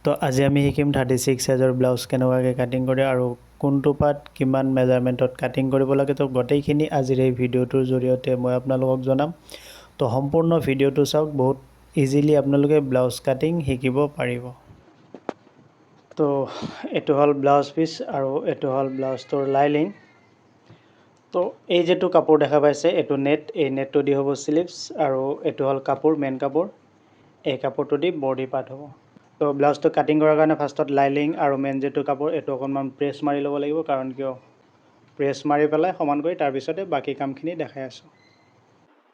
তো আজি আমি শিকিম 36 সাইজৰ ব্লাউজ কেনেকুৱাকৈ কাটিং কৰে আৰু কোনটো পাৰ্ট কিমান মেজাৰমেণ্টত কাটিং কৰিব লাগে। তো গোটেইখিনি আজিৰ এই ভিডিঅ'টোৰ জৰিয়তে মই আপোনালোকক জনাম। তো সম্পূৰ্ণ ভিডিঅ'টো চাওক, বহুত ইজিলি আপোনালোকে ব্লাউজ কাটিং শিকিব পাৰিব। তো এইটো হ'ল ব্লাউজ পিচ আৰু এইটো হ'ল ব্লাউজটোৰ লাইনিং। তো এই যেটো কাপোৰ দেখা পাইছে এইটো নেট, এই নেটটো দি হ'ব স্লিভছ আৰু এইটো হ'ল কাপোৰ, মেইন কাপোৰ। এই কাপোৰটো দি বডি পাৰ্ট হ'ব। তো ব্লাউজটো কাটিং কৰাৰ কাৰণে ফাৰ্ষ্টত লাইনিং আৰু মেইন যেটো কাপোৰ এইটো অকণমান প্ৰেছ মাৰি ল'ব লাগিব, কাৰণ কিয় প্ৰেছ মাৰি পেলাই সমান কৰি তাৰপিছতে বাকী কামখিনি দেখাই আছোঁ।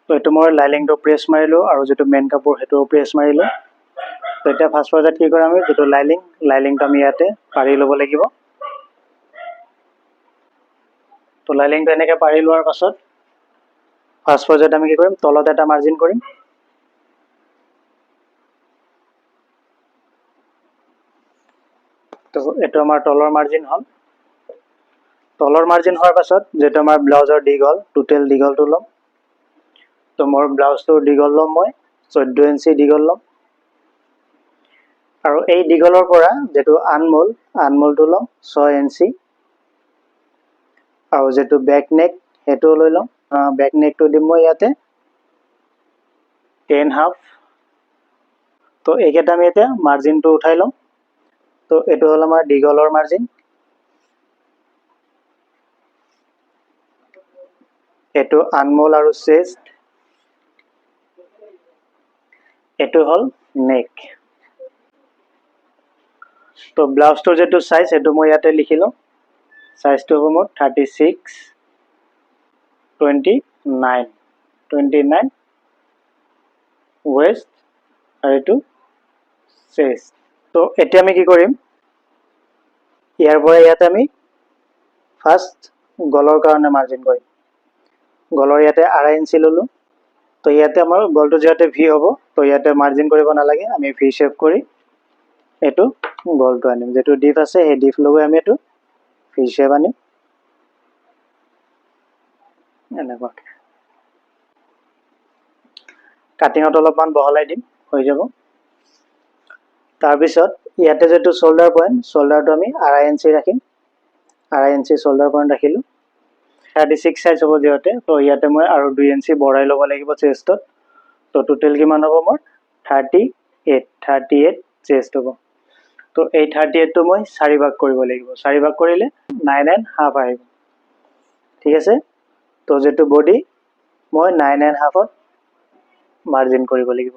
তো এইটো মই লাইনিংটো প্ৰেছ মাৰিলোঁ আৰু যেটো মেইন কাপোৰ সেইটো প্ৰেছ মাৰিলোঁ। তো এতিয়া ফাৰ্ষ্ট পৰ্যায়ত কি কৰিম, আমি যেটো লাইনিংটো আমি ইয়াতে পাৰি ল'ব লাগিব। তো লাইনিংটো এনেকৈ পাৰি লোৱাৰ পাছত ফাৰ্ষ্ট পৰ্যায়ত আমি কি কৰিম, তলত এটা মাৰ্জিন কৰিম। তো এইটো আমাৰ তলৰ মাৰ্জিন হ'ল। তলৰ মাৰ্জিন হোৱাৰ পাছত যেটো আমাৰ ব্লাউজৰ দীঘল, টোটেল দীঘলটো ল'ম। তো মোৰ ব্লাউজটোৰ দীঘল ল'ম মই 14 ইঞ্চি দীঘল ল'ম। আৰু এই দীঘলৰ পৰা যেটো আনমোলটো ল'ম 6 ইঞ্চি। আৰু যেটো বেক নেক সেইটো লৈ ল'ম। বেক নেকটো দিম মই ইয়াতে 10.5। তো এইকেইটা আমি এতিয়া মাৰ্জিনটো উঠাই ল'ম। তো এইটো হ'ল আমাৰ দীঘলৰ মাৰ্জিন, এইটো আনমোল আৰু চেষ্ট, এইটো হ'ল নেক। তো ব্লাউজটোৰ যেটো সাইজ সেইটো মই ইয়াতে লিখি লওঁ। সাইজটো হ'ব মোৰ 36-29 ৱেষ্ট আৰু এইটো চেষ্ট। তো এতিয়া আমি কি কৰিম, ইয়াৰ পৰা ইয়াতে আমি ফাৰ্ষ্ট গলৰ কাৰণে মাৰ্জিন কৰিম। গলৰ ইয়াতে 2.5 ইঞ্চি ল'লোঁ। তো ইয়াতে আমাৰ গলটো যিহেতু ভি হ'ব, তো ইয়াতে মাৰ্জিন কৰিব নালাগে, আমি ভি শেপ কৰি এইটো গলটো আনিম। যেটো ডিপ আছে সেই ডিপ লৈ আমি এইটো ভি শেপ আনিম এনেকুৱাকৈ। কাটিঙত অলপমান বহলাই দিম, হৈ যাব। তাৰপিছত ইয়াতে যেটো শোল্ডাৰ পইণ্ট, শোল্ডাৰটো আমি 2.5 ইঞ্চি ৰাখিম। 2.5 ইঞ্চি শোল্ডাৰ পইণ্ট ৰাখিলোঁ। 36 সাইজ হ'ব যিহেতু, তো ইয়াতে মই আৰু 2 ইঞ্চি বঢ়াই ল'ব লাগিব চেষ্টত। তো টোটেল কিমান হ'ব মোৰ 38 চেষ্ট হ'ব। তো এই 38টো মই 4 ভাগ কৰিব লাগিব। 4 ভাগ কৰিলে 9.5 আহিব। ঠিক আছে। তো যেটো বডি মই 9.5ত মাৰ্জিন কৰিব লাগিব।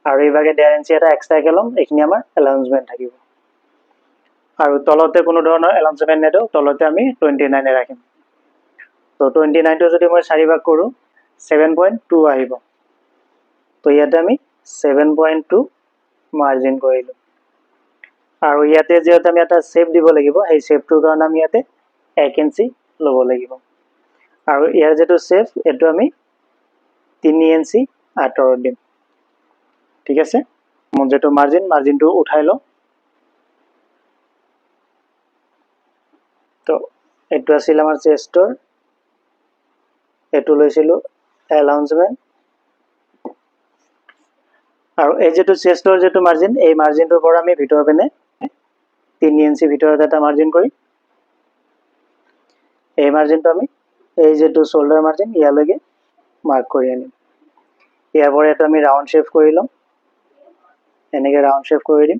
আৰু এইভাগে 1.5 ইঞ্চি এটা এক্সট্ৰাকে ল'ম, এইখিনি আমাৰ এলাউন্সমেণ্ট থাকিব। আৰু তলতে কোনো ধৰণৰ এলাউন্সমেণ্ট নেদওঁ, তলতে আমি 29 ৰাখিম। তো 29টো যদি মই 4 ভাগ কৰোঁ 7.2 আহিব। তো ইয়াতে আমি 7.2 মাৰ্জিন কৰিলোঁ। আৰু ইয়াতে যেহেতু আমি এটা শেপ দিব লাগিব, সেই শেপটোৰ কাৰণে আমি ইয়াতে 1 ইঞ্চি ল'ব লাগিব। আৰু ইয়াৰ যেটো শেপ এইটো আমি 3 ইঞ্চি আঁতৰত দিম। ঠিক আছে। মোৰ যেটো মাৰ্জিনটো উঠাই লওঁ। তো এইটো আছিল আমাৰ চেষ্টৰ, এইটো লৈছিলোঁ এলাউন্সমেণ্ট। আৰু এই যেটো চেষ্টৰ যেটো মাৰ্জিন, এই মাৰ্জিনটোৰ পৰা আমি ভিতৰৰ পিনে 3 ইঞ্চি ভিতৰত এটা মাৰ্জিন কৰিম। এই মাৰ্জিনটো আমি এই যেটো শোল্ডাৰ মাৰ্জিন ইয়ালৈকে মাৰ্ক কৰি আনিম। ইয়াৰ পৰা এটা আমি ৰাউন্ড শেপ কৰি ল'ম, এনেকৈ ৰাউন্ড শেপ কৰি দিম।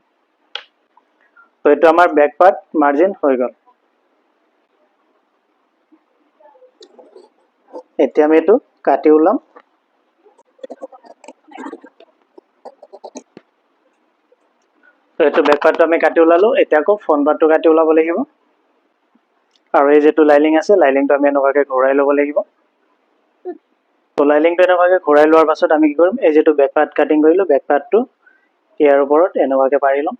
তো এইটো আমাৰ বেক পাৰ্ট মাৰ্জিন হৈ গ'ল। এতিয়া আমি এইটো কাটি ওলাম। তো এইটো বেক পাৰ্টটো আমি কাটি ওলালোঁ। এতিয়া আকৌ ফ্ৰণ্ট পাৰ্টটো কাটি ওলাব লাগিব। আৰু এই যেটো লাইনিং আছে, লাইনিংটো আমি এনেকুৱাকৈ ঘূৰাই ল'ব লাগিব। তো লাইনিংটো এনেকুৱাকৈ ঘূৰাই লোৱাৰ পাছত আমি কি কৰিম, এই যেটো বেক পাৰ্ট কাটিং কৰিলোঁ, বেক পাৰ্টটো ইয়াৰ ওপৰত এনেকুৱাকৈ পাৰি ল'ম।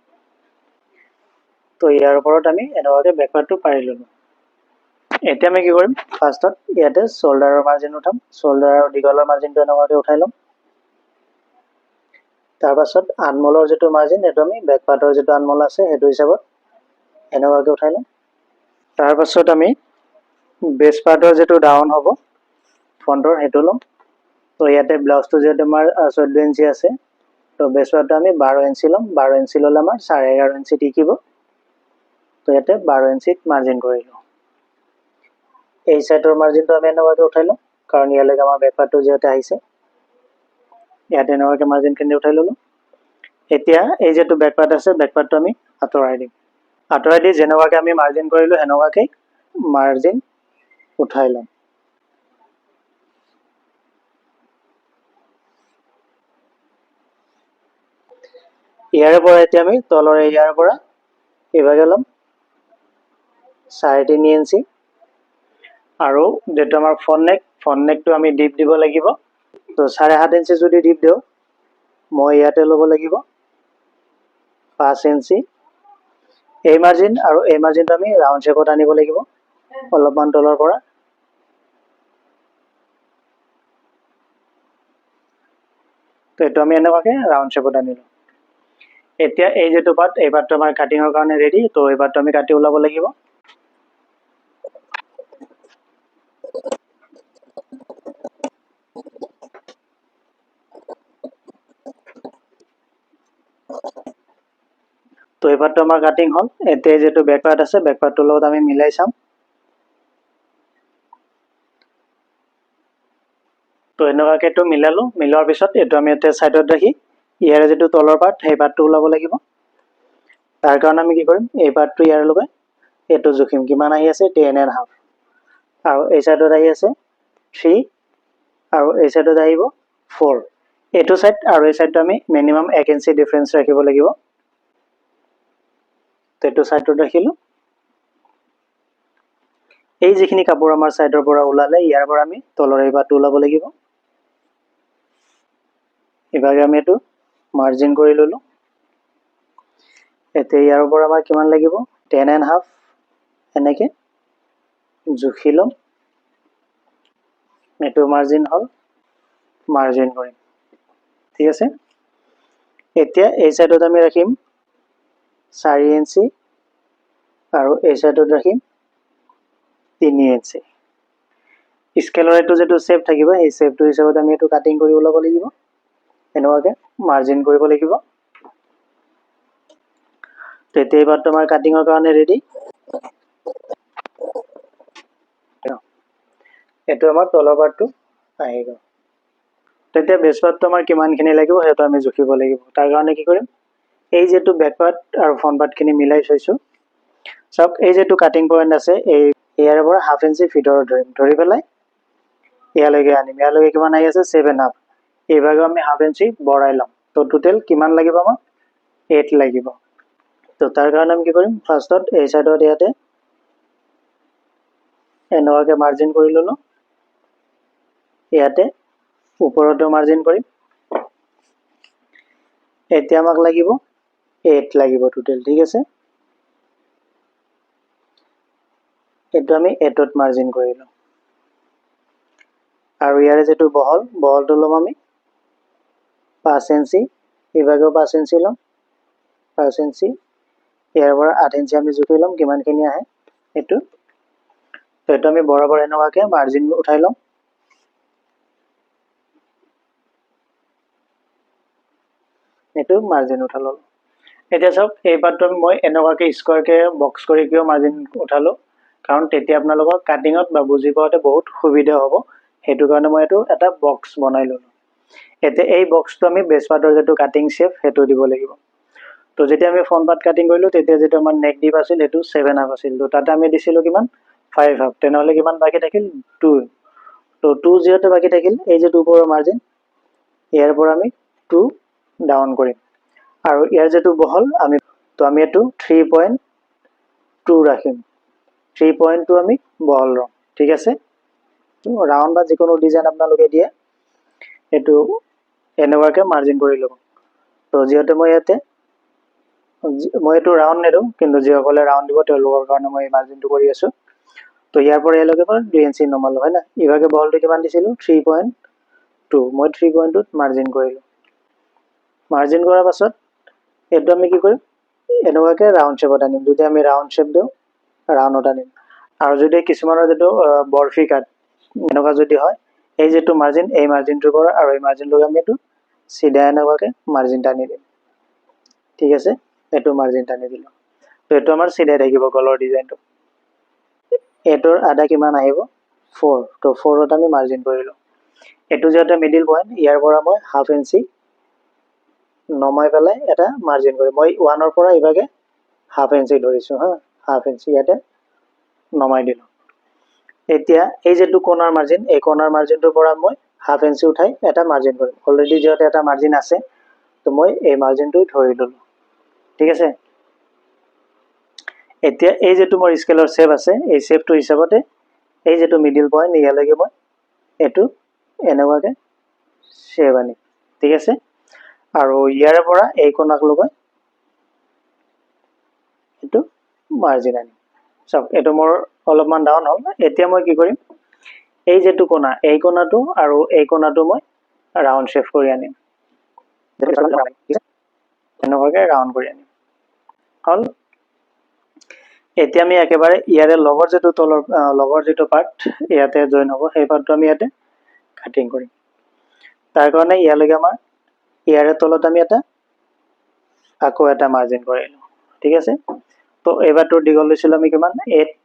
তো ইয়াৰ ওপৰত আমি এনেকুৱাকৈ বেক পাৰ্টটো পাৰি ল'লোঁ। এতিয়া আমি কি কৰিম, ফাৰ্ষ্টত ইয়াতে শোল্ডাৰৰ মাৰ্জিন উঠাম। শোল্ডাৰ আৰু দীঘলৰ মাৰ্জিনটো এনেকুৱাকৈ উঠাই ল'ম। তাৰপাছত আনমোলৰ যেটো মাৰ্জিন, এইটো আমি বেক পাৰ্টৰ যেটো আনমোল আছে সেইটো হিচাপত এনেকুৱাকৈ উঠাই ল'ম। তাৰপাছত আমি বেছ পাৰ্টৰ যেটো ডাউন হ'ব ফ্ৰণ্টৰ সেইটো ল'ম। তো ইয়াতে ব্লাউজটো যিহেতু আমাৰ 14 ইঞ্চি আছে, তো বেছ পাৰ্টটো আমি 12 ইঞ্চি ল'ম। 12 ইঞ্চি ল'লে আমাৰ 11.5 ইঞ্চি টিকিব। তো ইয়াতে 12 ইঞ্চিত মাৰ্জিন কৰিলোঁ। এই চাইডৰ মাৰ্জিনটো আমি এনেকুৱাকৈ উঠাই ল'ম, কাৰণ ইয়ালৈকে আমাৰ বেক পাৰ্টটো যিহেতু আহিছে। ইয়াতে এনেকুৱাকৈ মাৰ্জিনখিনি উঠাই ল'লোঁ। এতিয়া এই যিটো বেক পাৰ্ট আছে, বেক পাৰ্টটো আমি আঁতৰাই দিম। আঁতৰাই দি যেনেকুৱাকৈ আমি মাৰ্জিন কৰিলোঁ সেনেকুৱাকৈ মাৰ্জিন উঠাই ল'ম। ইয়াৰে পৰা এতিয়া আমি তলৰ ইয়াৰ পৰা এইভাগে ল'ম 3.5 ইঞ্চি। আৰু যেটো আমাৰ ফ্ৰণ্ট নেকটো আমি ডিপ দিব লাগিব। তো 7.5 ইঞ্চি যদি ডিপ দিওঁ, মই ইয়াতে ল'ব লাগিব 5 ইঞ্চি। এই মাৰ্জিন আৰু এই মাৰ্জিনটো আমি ৰাউণ্ড শ্বেপত আনিব লাগিব অলপমান তলৰ পৰা। তো এইটো আমি এনেকুৱাকৈ ৰাউণ্ড শ্বেপত আনিলোঁ। এতিয়া এই যেটো পাৰ্ট, এই পাৰ্টটো আমাৰ কাটিঙৰ কাৰণে ৰেডি। তো এই পাৰ্টটো আমি কাটি ওলাব লাগিব। তো এই পাৰ্টটো আমাৰ কাটিং হ'ল। এতিয়া যেটো বেক পাৰ্ট আছে, বেক পাৰ্টটোৰ লগত আমি মিলাই চাম। তো এনেকুৱাকৈ এইটো মিলালোঁ। মিলোৱাৰ পিছত এইটো আমি এতিয়া ছাইডত ৰাখি ইয়াৰে যেটো তলৰ পাৰ্ট, সেই পাৰ্টটো ওলাব লাগিব। তাৰ কাৰণে আমি কি কৰিম, এই পাৰ্টটো ইয়াৰ লগত এইটো জুখিম। কিমান আহি আছে 10.5, আৰু এই সাইডত আহি আছে 3, আৰু এই সাইডত আহিব 4। এইটো সাইড আৰু এই সাইডটো আমি মিনিমাম 1 ইঞ্চি ডিফাৰেন্স ৰাখিব লাগিব। তো এইটো সাইডত ৰাখিলোঁ। এই যিখিনি কাপোৰ আমাৰ সাইডৰ পৰা ওলালে, ইয়াৰ পৰা আমি তলৰ এই পাৰ্টটো ওলাব লাগিব। ইভাগে আমি এইটো মাৰ্জিন কৰি ললোঁ। এতিয়া ইয়াৰ পৰা আমাৰ কিমান লাগিব 10.5 এনেকৈ জুখি ল'ম। এইটো মাৰ্জিন হ'ল, মাৰ্জিন কৰিম। ঠিক আছে। এতিয়া এই সাইডত আমি ৰাখিম 4 ইঞ্চি, আৰু এই সাইডত ৰাখিম 3 ইঞ্চি। স্কেলৰ এইটো যেটো শেপ থাকিব, এই শেপটো হিচাপত আমি এইটো কাটিং কৰি ওলাব লাগিব। এনেকুৱাকৈ মাৰ্জিন কৰিব লাগিব। তেতিয়া এই পাৰ্টটো আমাৰ কাটিঙৰ কাৰণে ৰেডি। এইটো আমাৰ তলৰ পাৰ্টটো আহি গ'ল। তেতিয়া বেছ পাৰ্টটো আমাৰ কিমানখিনি লাগিব সেইটো আমি জুখিব লাগিব। তাৰ কাৰণে কি কৰিম, এই যেটো বেক পাৰ্ট আৰু ফ্ৰণ্ট পাৰ্টখিনি মিলাই থৈছোঁ, চাওক এই যেটো কাটিং পইণ্ট আছে, এই ইয়াৰ পৰা 1/2 ইঞ্চি ভিতৰত ধৰিম। ধৰি পেলাই ইয়ালৈকে আনিম। ইয়ালৈকে কিমান আহি আছে 7.5। এইভাগে আমি 1/2 ইঞ্চি বঢ়াই ল'ম। তো টোটেল কিমান লাগিব আমাক 8 লাগিব। তো তাৰ কাৰণে আমি কি কৰিম, ফাৰ্ষ্টত এই সাইডত ইয়াতে এনেকুৱাকৈ মাৰ্জিন কৰি ল'লোঁ। ইয়াতে ওপৰতো মাৰ্জিন কৰিম। এতিয়া আমাক লাগিব 8 লাগিব টোটেল। ঠিক আছে। এইটো আমি 8ত মাৰ্জিন কৰিলোঁ। আৰু ইয়াৰে যেটো বহলটো ল'ম আমি 5 ইঞ্চি। ইভাগেও 5 ইঞ্চি ল'ম, 5 ইঞ্চি। ইয়াৰ পৰা 8 ইঞ্চি আমি জুখি ল'ম কিমানখিনি আহে এইটো। তো এইটো আমি বৰাবৰ এনেকুৱাকৈ মাৰ্জিন উঠাই ল'ম। এইটো মাৰ্জিন উঠাই ল'লোঁ। এতিয়া চাওক এই পাৰ্টটো মই এনেকুৱাকৈ স্কোৱাৰকৈ বক্স কৰি কিয় মাৰ্জিন উঠালোঁ, কাৰণ তেতিয়া আপোনালোকৰ কাটিঙত বা বুজি পাওঁতে বহুত সুবিধা হ'ব। সেইটো কাৰণে মই এইটো এটা বক্স বনাই ল'লোঁ। এতিয়া এই বক্সটো আমি বেছ পাৰ্টৰ যেটো কাটিং শেপ সেইটো দিব লাগিব। তো যেতিয়া আমি ফ্ৰণ্ট পাৰ্ট কাটিং কৰিলোঁ, তেতিয়া যেটো আমাৰ নেক ডিপ আছিল সেইটো 7.5 আছিল। তো তাতে আমি দিছিলোঁ কিমান 5.5। তেনেহ'লে কিমান বাকী থাকিল 2। তো 2 যিহেতু বাকী থাকিল, এই যেটো ওপৰৰ মাৰ্জিন, ইয়াৰ পৰা আমি 2 ডাউন কৰিম। আৰু ইয়াৰ যেটো বহল আমি এইটো 3.2 ৰাখিম। 3.2 আমি বহল ল'ম। ঠিক আছে। ৰাউণ্ড বা যিকোনো ডিজাইন আপোনালোকে দিয়ে, এইটো এনেকুৱাকৈ মাৰ্জিন কৰি ল'ব। তো যিহেতু মই এইটো ৰাউণ্ড নিদিওঁ, কিন্তু যিসকলে ৰাউণ্ড দিব তেওঁলোকৰ কাৰণে মই এই মাৰ্জিনটো কৰি আছোঁ। তো ইয়াৰ পৰা ইয়ালৈকে 2 ইঞ্চি নমালোঁ, হয় না। ইভাগে বহলটো কিমান দিছিলোঁ 3.2। মই 3.2ত মাৰ্জিন কৰিলোঁ। মাৰ্জিন কৰাৰ পাছত এইটো আমি কি কৰিম, এনেকুৱাকৈ ৰাউণ্ড শ্বেপত আনিম। যদি আমি ৰাউণ্ড শ্বেপ দিওঁ, ৰাউণ্ডত আনিম। আৰু যদি কিছুমানৰ যেটো বৰফি কাট এনেকুৱা যদি হয়, এই যেটো মাৰ্জিন, এই মাৰ্জিনটোৰ পৰা আৰু এই মাৰ্জিনটোক আমি এইটো চিধা এনেকুৱাকৈ মাৰ্জিন টানি দিম, ঠিক আছে। এইটো মাৰ্জিন টানি দিলোঁ। তো এইটো আমাৰ চিধাই থাকিব গলৰ ডিজাইনটো। এইটোৰ আধা কিমান আহিব 4, তো 4ত আমি মাৰ্জিন কৰিলোঁ। এইটো যিহেতু মিডিল পইণ্ট, ইয়াৰ পৰা মই হাফ ইঞ্চি নমাই পেলাই এটা মাৰ্জিন কৰিম। মই 1ৰ পৰা ইভাগে হাফ ইঞ্চি ধৰিছোঁ হা, হাফ ইঞ্চি ইয়াতে নমাই দিলোঁ। এতিয়া এই যিটো কৰ্নাৰ মাৰ্জিন, এই কৰ্নাৰ মাৰ্জিনটোৰ পৰা মই হাফ ইঞ্চি উঠাই এটা মাৰ্জিন কৰিম। অলৰেডি যিহেতু এটা মাৰ্জিন আছে, তো মই এই মাৰ্জিনটো ধৰি ল'লোঁ, ঠিক আছে। এতিয়া এই যিটো মোৰ স্কেলৰ শ্বেপ আছে, এই শ্বেপটো হিচাপতে এই যিটো মিডিল পইণ্ট ইয়ালৈকে মই এইটো এনেকুৱাকৈ শ্বেপ আনিম, ঠিক আছে। আৰু ইয়াৰে পৰা এই কোণাক লগাই এইটো মাৰ্জিন আনিম। চাওক এইটো মোৰ অলপমান ডাউন হ'ল। এতিয়া মই কি কৰিম, এই যিটো কোণা, এই কোণাটো আৰু এই কোণাটো মই ৰাউণ্ড শ্বেপ কৰি আনিম, এনেকুৱাকৈ ৰাউণ্ড কৰি আনিম। হ'ল। এতিয়া আমি একেবাৰে ইয়াৰে লগৰ যিটো তলৰ লগৰ যিটো পাৰ্ট ইয়াতে জইন হ'ব, সেই পাৰ্টটো আমি ইয়াতে কাটিং কৰিম। তাৰ কাৰণে ইয়ালৈকে আমাৰ ইয়াৰে তলত আমি আকৌ এটা মাৰ্জিন কৰিলোঁ, ঠিক আছে। তো এইবাৰটোৰ দীঘল লৈছিলোঁ আমি কিমান 8,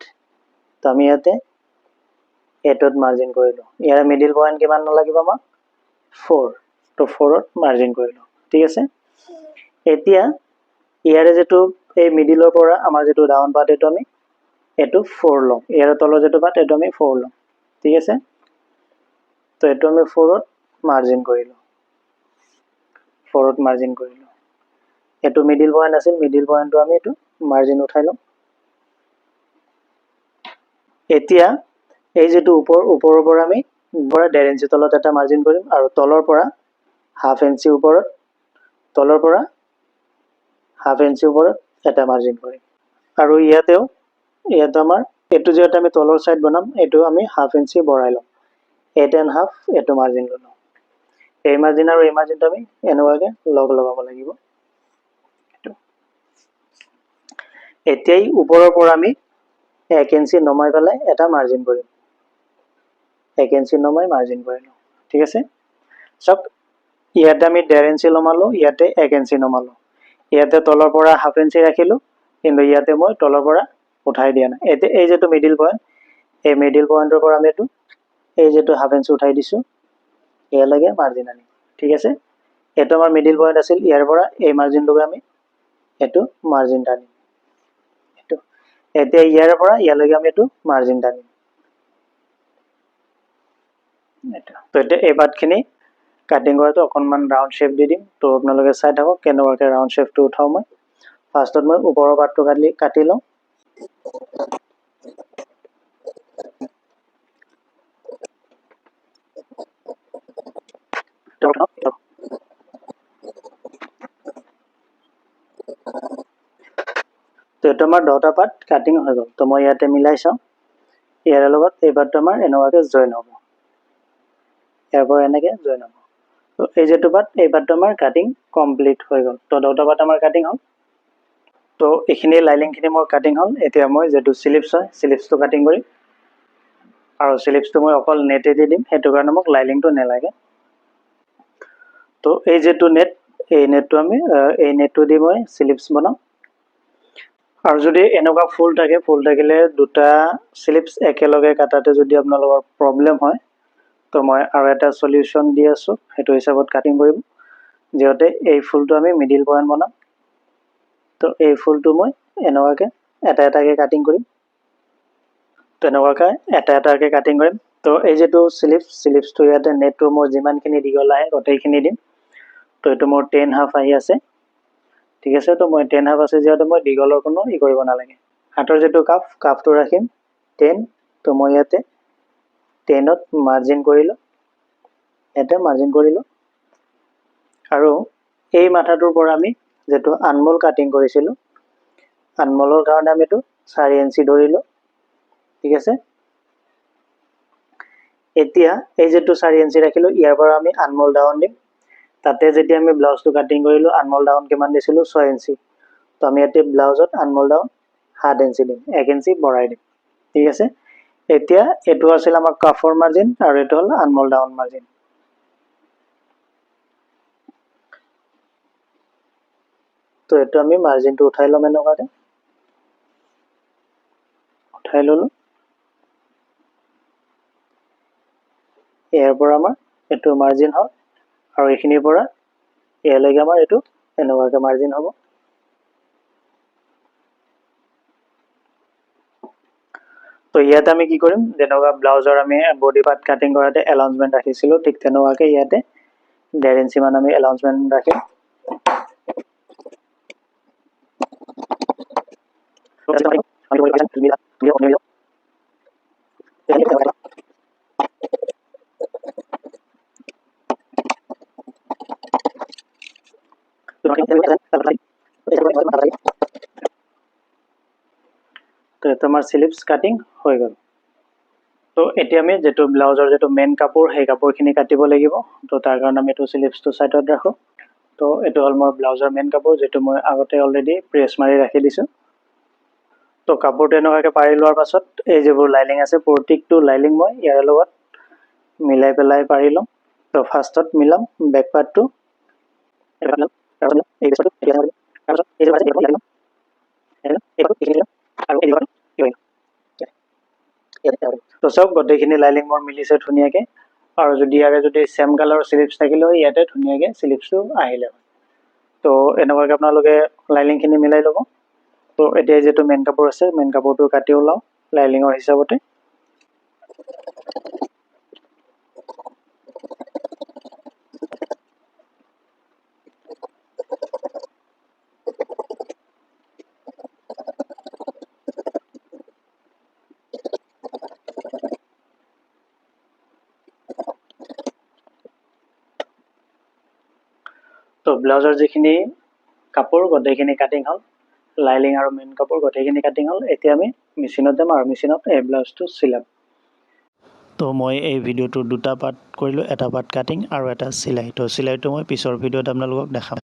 তো আমি ইয়াতে 8ত মাৰ্জিন কৰিলোঁ। ইয়াৰে মিডিল পইণ্ট কিমান নালাগিব আমাক 4, তো 4ত মাৰ্জিন কৰিলোঁ, ঠিক আছে। এতিয়া ইয়াৰে যিটো এই মিডিলৰ পৰা আমাৰ যিটো ডাউন পাৰ্ট, এইটো আমি এইটো 4 ল'ম। ইয়াৰে তলৰ যিটো পাৰ্ট এইটো আমি 4 ল'ম, ঠিক আছে। তো এইটো আমি 4ত মাৰ্জিন কৰিলোঁ, 4ত মাৰ্জিন কৰিলোঁ। এইটো মিডিল পইণ্ট আছিল, মিডিল পইণ্টটো আমি এইটো মাৰ্জিন উঠাই ল'ম। এতিয়া এই যিটো ওপৰৰ পৰা আমি 1.5 ইঞ্চি তলত এটা মাৰ্জিন কৰিম, আৰু তলৰ পৰা হাফ ইঞ্চি ওপৰত, তলৰ পৰা হাফ ইঞ্চি ওপৰত এটা মাৰ্জিন কৰিম। আৰু ইয়াতে আমাৰ এইটো যিহেতু আমি তলৰ ছাইড বনাম, এইটো আমি হাফ ইঞ্চি বঢ়াই ল'ম, 8.5 এইটো মাৰ্জিন ল'লোঁ। এই মাৰ্জিন আৰু এই মাৰ্জিনটো আমি এনেকুৱাকৈ লগাব লাগিব। এতিয়াই ওপৰৰ পৰা আমি 1 ইঞ্চি নমাই পেলাই এটা মাৰ্জিন কৰিম, 1 ইঞ্চি নমাই মাৰ্জিন কৰিলোঁ, ঠিক আছে। চাওক ইয়াতে আমি 1.5 ইঞ্চি নমালোঁ, ইয়াতে 1 ইঞ্চি নমালোঁ। ইয়াতে তলৰ পৰা হাফ ইঞ্চি ৰাখিলোঁ, কিন্তু ইয়াতে মই তলৰ পৰা উঠাই দিয়া নাই। এতিয়া এই যিটো মিডিল পইণ্ট, এই মিডিল পইণ্টৰ পৰা আমি এই যিটো হাফ ইঞ্চি উঠাই দিছোঁ, ইয়ালৈকে মাৰ্জিন আনিম, ঠিক আছে। এইটো আমাৰ মিডিল পইণ্ট আছিল, ইয়াৰ পৰা এই মাৰ্জিনলৈকে আমি এইটো মাৰ্জিন টানিম। এতিয়া ইয়াৰ পৰা ইয়ালৈকে আমি এইটো মাৰ্জিন টানিম। তো এতিয়া এই পাৰ্টখিনি কাটিং কৰাটো অকণমান ৰাউণ্ড শ্বেপ দি দিম। তো আপোনালোকে চাই থাকক কেনেকুৱাকৈ ৰাউণ্ড শ্বেপটো উঠাওঁ মই। ফাৰ্ষ্টত মই ওপৰৰ পাৰ্টটো কাটি লওঁ। তো এইটো আমাৰ 10টা পাৰ্ট কাটিং হৈ গ'ল। তো মই ইয়াতে মিলাই চাওঁ, ইয়াৰ লগত এই পাৰ্টটো আমাৰ এনেকুৱাকৈ জইন হ'ব, ইয়াৰ পৰা এনেকৈ জইন হ'ব। তো এই যিটো পাৰ্ট, এই পাৰ্টটো আমাৰ কাটিং কমপ্লিট হৈ গ'ল। তো 10টা পাৰ্ট আমাৰ কাটিং হ'ল। তো এইখিনি লাইনিংখিনি মোৰ কাটিং হ'ল। এতিয়া মই যিটো স্লিপছ হয়, স্লিপছটো কাটিং কৰিম, আৰু স্লিপছটো মই অকল নেটেদি দিম, সেইটো কাৰণে মোক লাইনিংটো নালাগে। তো এই যিটো নেট, এই নেটটো এই নেটটো দি মই স্লিপছ বনাম। আৰু যদি এনেকুৱা ফুল থাকিলে 2টা স্লিপছ একেলগে কাটাতে যদি আপোনালোকৰ প্ৰব্লেম হয়, তো মই আৰু এটা সলিউশ্যন দি আছোঁ, সেইটো হিচাপত কাটিং কৰিম। যিহেতু এই ফুলটো আমি মিডিল পইণ্ট বনাম, তো এই ফুলটো মই এনেকুৱাকৈ এটা এটাকৈ কাটিং কৰিম, তেনেকুৱাকৈ এটা এটাকৈ কাটিং কৰিম। তো এই যিটো স্লিপছটো ইয়াতে নেটটো মোৰ যিমানখিনি দীঘল আহে গোটেইখিনি দিম। তো এইটো মোৰ 10.5 আহি আছে, ঠিক আছে। তো মই 10.5 আছে যিহেতু মই দীঘলৰ কোনো কৰিব নালাগে। হাতৰ যিটো কাফটো ৰাখিম 10, তো মই ইয়াতে 10ত মাৰ্জিন কৰিলোঁ, ইয়াতে মাৰ্জিন কৰিলোঁ। আৰু এই মাথাটোৰ পৰা আমি যিটো আনমোল কাটিং কৰিছিলোঁ, আনমোলৰ কাৰণে আমি এইটো 4 ইঞ্চি ধৰিলোঁ, ঠিক আছে। এতিয়া এই যিটো 4 ইঞ্চি ৰাখিলোঁ, ইয়াৰ পৰা আমি আনমোল ডাউন দিম। তাতে যেতিয়া আমি ব্লাউজটো কাটিং কৰিলোঁ, আনমোল ডাউন কিমান দিছিলোঁ 6 ইঞ্চি। তো আমি ইয়াতে ব্লাউজত আনমোল ডাউন 7 ইঞ্চি দিম, 1 ইঞ্চি বঢ়াই দিম, ঠিক আছে। এতিয়া এইটো আছিল আমাৰ কাফৰ মাৰ্জিন, আৰু এইটো হ'ল আনমোল ডাউন মাৰ্জিন। তো এইটো আমি মাৰ্জিনটো উঠাই ল'ম এনেকুৱাকৈ উঠাই ল'লোঁ ইয়াৰ পৰা আমাৰ এইটো মাৰ্জিন হ'ল আৰু এইখিনিৰ পৰা ইয়ালৈকে আমাৰ এইটো এনেকুৱাকৈ মাৰ্জিন হ'ব তো ইয়াতে আমি কি কৰিম যেনেকুৱা ব্লাউজৰ আমি বডি পাৰ্ট কাটিং কৰাতে এলাউন্সমেণ্ট ৰাখিছিলোঁ ঠিক তেনেকুৱাকৈ ইয়াতে 1.5 ইঞ্চি মান আমি এলাউন্সমেণ্ট ৰাখিম তো এইটো আমাৰ স্লিভছ কাটিং হৈ গ'ল তো এতিয়া আমি যেটো ব্লাউজৰ যেটো মেইন কাপোৰ সেই কাপোৰখিনি কাটিব লাগিব তো তাৰ কাৰণে আমি এইটো স্লিভছটো সাইডত ৰাখো তো এইটো হ'ল মোৰ ব্লাউজৰ মেইন কাপোৰ যেটো মই আগতে অলৰেডি প্ৰেছ মাৰি ৰাখি দিছো তো কাপোৰটো এনেকুৱাকৈ পাৰি লোৱাৰ পাছত এই যেবোৰ লাইনিং আছে প্ৰত্যেকটো লাইনিং মই ইয়াৰ লগত মিলাই পেলাই পাৰি লম তো ফাৰ্ষ্টত মিলাম বেক পাৰ্টটো তো সব গোটেইখিনি লাইনিং মোৰ মিলিছে ধুনীয়াকৈ আৰু যদি ইয়াৰে যদি সেম কালাৰৰ স্লিভছ থাকিলে ইয়াতে ধুনীয়াকৈ স্লিভছটো আহিলে তো এনেকুৱাকৈ আপোনালোকে লাইনিংখিনি মিলাই ল'ব তো এতিয়া যেটো মেইন কাপোৰ আছে মেইন কাপোৰটো কাটি ওলাও লাইনিংৰ হিচাপতে তো ব্লাউজৰ যিখিনি কাপোৰ গোটেইখিনি কাটিং হ'ল লাইনিং আৰু মেইন কাপোৰ গোটেইখিনি কাটিং হ'ল এতিয়া আমি মেচিনত যাম আৰু মেচিনত এই ব্লাউজটো চিলাম তো মই এই ভিডিওটো দুটা পাৰ্ট কৰিলোঁ এটা পাৰ্ট কাটিং আৰু এটা চিলাই তো চিলাইটো মই পিছৰ ভিডিওত আপোনালোকক দেখাম